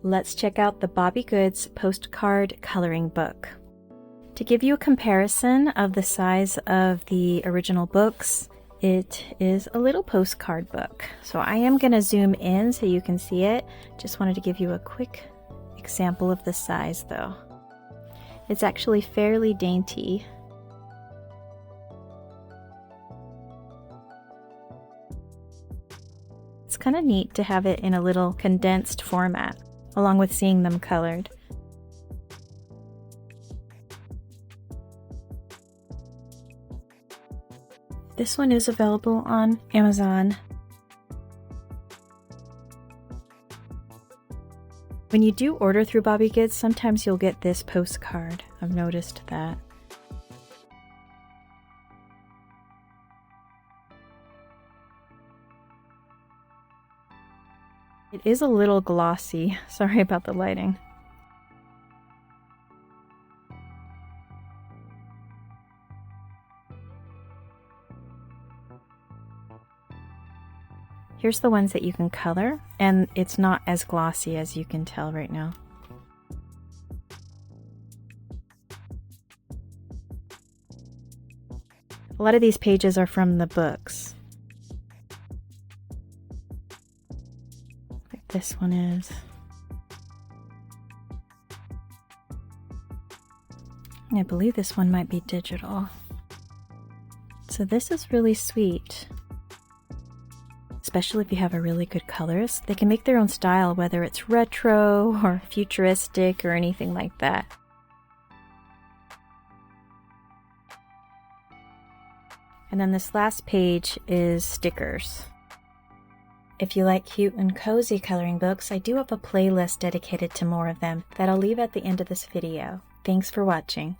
let's check out the Bobbie Goods postcard coloring book. To give you a comparison of the size of the original books, it is a little postcard book. So I am going to zoom in so you can see it. Just wanted to give you a quick example of the size though. It's actually fairly dainty. It's kind of neat to have it in a little condensed format, along with seeing them colored. This one is available on Amazon. When you do order through Bobbie Goods, sometimes you'll get this postcard. I've noticed that. It is a little glossy. Sorry about the lighting. Here's the ones that you can color, and it's not as glossy as you can tell right now. A lot of these pages are from the books. Like this one is. I believe this one might be digital. So this is really sweet. Especially if you have a really good colorist. They can make their own style, whether it's retro or futuristic or anything like that. And then this last page is stickers. If you like cute and cozy coloring books, I do have a playlist dedicated to more of them that I'll leave at the end of this video. Thanks for watching.